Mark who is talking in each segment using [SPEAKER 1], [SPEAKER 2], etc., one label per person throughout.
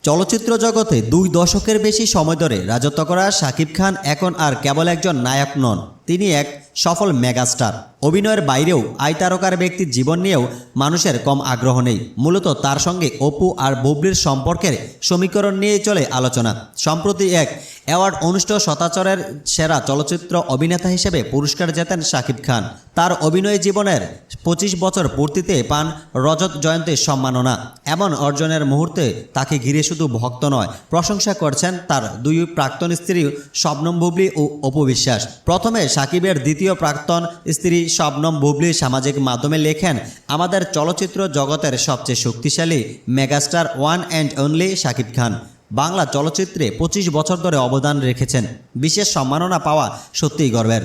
[SPEAKER 1] চলচ্চিত্র জগতে 2 দশকের বেশি সময় ধরে রাজত্ব করা শাকিব খান এখন আর কেবল একজন নায়ক নন, তিনি এক সফল মেগাস্টার। অভিনয়ের বাইরেও আয়তারকার ব্যক্তির জীবন নিয়েও মানুষের কম আগ্রহ নেই। মূলত তার সঙ্গে অপু আর বুবলির সম্পর্কের সমীকরণ নিয়েই চলে আলোচনা। সম্প্রতি এক অ্যাওয়ার্ড অনুষ্ঠিত শতাচরের সেরা চলচ্চিত্র অভিনেতা হিসেবে পুরস্কার জেতেন শাকিব খান। তার অভিনয় জীবনের 25 বছর পূর্তিতে পান রজত জয়ন্তীর সম্মাননা। এমন অর্জনের মুহূর্তে তাকে ঘিরে শুধু ভক্ত নয়, প্রশংসা করছেন তার 2 প্রাক্তন স্ত্রী শবনম বুবলি ও অপু বিশ্বাস। প্রথমে শাকিবের দ্বিতীয় প্রাক্তন স্ত্রী শবনম বুবলি সামাজিক মাধ্যমে লেখেন, আমাদের চলচ্চিত্র জগতের সবচেয়ে শক্তিশালী megastar one and only Shakib Khan. Bangla চলচ্চিত্রে 25 বছর ধরে অবদান রেখেছেন, বিশেষ সম্মাননা পাওয়া সত্যিই গর্বের।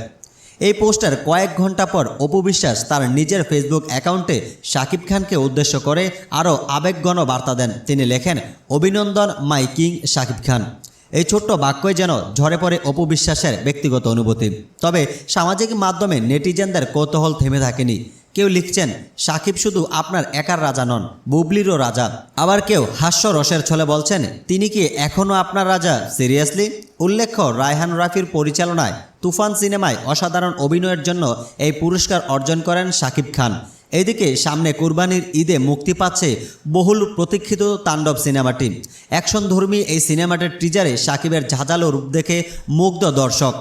[SPEAKER 1] এই পোস্টের কয়েক ঘন্টা পর অপু বিশ্বাস তার নিজের ফেসবুক অ্যাকাউন্টে শাকিব খানকে উদ্দেশ্য করে আরও আবেগঘন বার্তা দেন। তিনি লেখেন, অভিনন্দন মাই কিং শাকিব খান। এই ছোট্ট বাক্যই যেন ঝরে পড়ে অপু বিশ্বাসের ব্যক্তিগত অনুভূতি। তবে সামাজিক মাধ্যমে নেটিজেনদের কৌতূহল থেমে থাকেনি। কেউ লিখছেন, শাকিব শুধু আপনার একার রাজা নন, বুবলিরও রাজা। আবার কেউ হাস্যরসের ছলে বলছেন, তিনি কি এখনও আপনার রাজা? সিরিয়াসলি? উল্লেখ্য, রায়হান রাফির পরিচালনায় তুফান সিনেমায় অসাধারণ অভিনয়ের জন্য এই পুরস্কার অর্জন করেন শাকিব খান। এদিকে সামনে কুরবানির ঈদে মুক্তি পাচ্ছে বহুল প্রতীক্ষিত তাণ্ডব সিনেমাটি। অ্যাকশনধর্মী এই সিনেমাটির টিজারে শাকিবের ঝাঁঝালো রূপ দেখে মুগ্ধ দর্শক।